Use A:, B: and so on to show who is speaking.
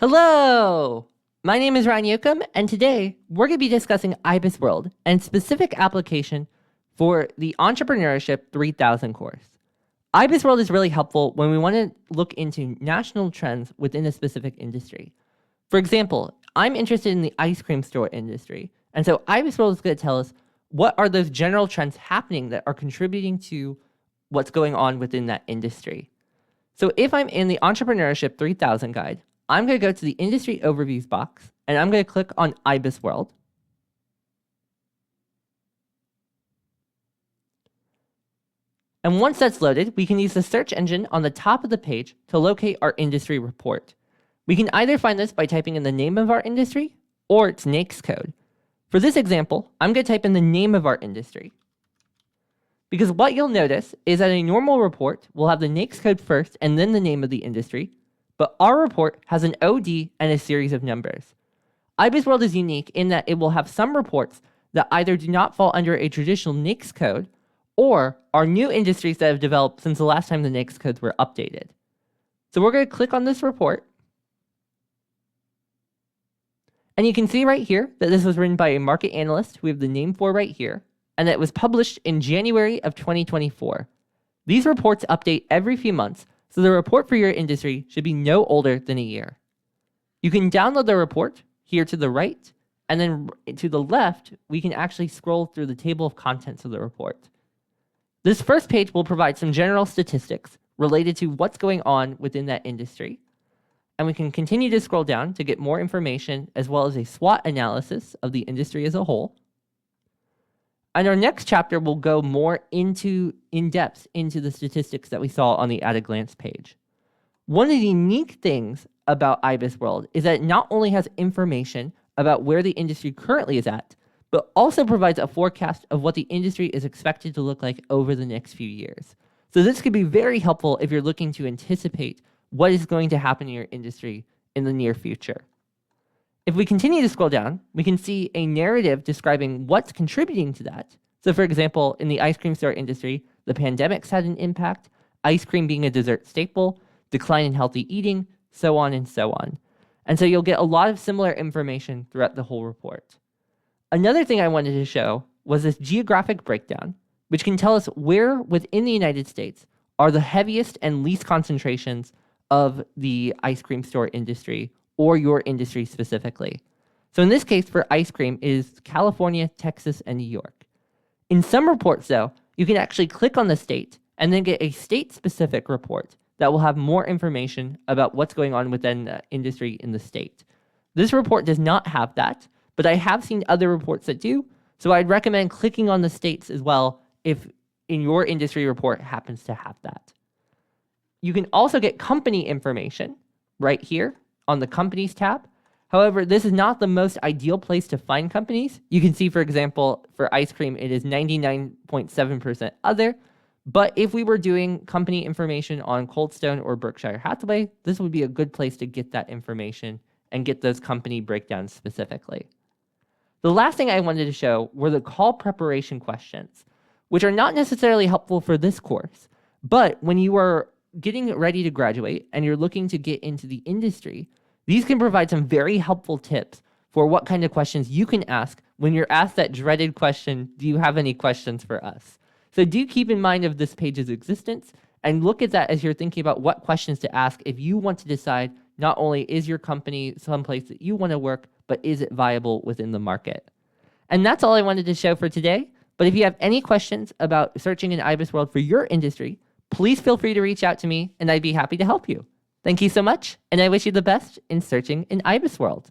A: Hello! My name is Ryan Yoakum, and today we're going to be discussing IBIS World and specific application for the Entrepreneurship 3000 course. IBIS World is really helpful when we want to look into national trends within a specific industry. For example, I'm interested in the ice cream store industry, and so IBIS World is going to tell us what are those general trends happening that are contributing to what's going on within that industry. So if I'm in the Entrepreneurship 3000 guide, I'm going to go to the Industry Overviews box, and I'm going to click on IBIS World. And once that's loaded, we can use the search engine on the top of the page to locate our industry report. We can either find this by typing in the name of our industry or its NAICS code. For this example, I'm going to type in the name of our industry. Because what you'll notice is that a normal report will have the NAICS code first and then the name of the industry, but our report has an OD and a series of numbers. IBIS World is unique in that it will have some reports that either do not fall under a traditional NAICS code or are new industries that have developed since the last time the NAICS codes were updated. So we're going to click on this report. And you can see right here that this was written by a market analyst we have the name for right here, and that it was published in January of 2024. These reports update every few months, so the report for your industry should be no older than a year. You can download the report here to the right, and then to the left, we can actually scroll through the table of contents of the report. This first page will provide some general statistics related to what's going on within that industry. And we can continue to scroll down to get more information as well as a SWOT analysis of the industry as a whole. And our next chapter will go more in depth into the statistics that we saw on the at a glance page. One of the unique things about IBIS World is that it not only has information about where the industry currently is at, but also provides a forecast of what the industry is expected to look like over the next few years. So this could be very helpful if you're looking to anticipate what is going to happen in your industry in the near future. If we continue to scroll down, we can see a narrative describing what's contributing to that. So for example, in the ice cream store industry, the pandemic's had an impact, ice cream being a dessert staple, decline in healthy eating, so on and so on. And so you'll get a lot of similar information throughout the whole report. Another thing I wanted to show was this geographic breakdown, which can tell us where within the United States are the heaviest and least concentrations of the ice cream store industry or your industry specifically. So in this case, for ice cream, it is California, Texas, and New York. In some reports, though, you can actually click on the state and then get a state-specific report that will have more information about what's going on within the industry in the state. This report does not have that, but I have seen other reports that do, so I'd recommend clicking on the states as well if in your industry report happens to have that. You can also get company information right here on the Companies tab. However, this is not the most ideal place to find companies. You can see, for example, for ice cream, it is 99.7% other. But if we were doing company information on Cold Stone or Berkshire Hathaway, this would be a good place to get that information and get those company breakdowns specifically. The last thing I wanted to show were the call preparation questions, which are not necessarily helpful for this course. But when you are getting ready to graduate and you're looking to get into the industry, these can provide some very helpful tips for what kind of questions you can ask when you're asked that dreaded question, do you have any questions for us? So do keep in mind of this page's existence and look at that as you're thinking about what questions to ask if you want to decide not only is your company someplace that you want to work, but is it viable within the market? And that's all I wanted to show for today. But if you have any questions about searching in IBIS World for your industry, please feel free to reach out to me and I'd be happy to help you. Thank you so much, and I wish you the best in searching in IBIS World.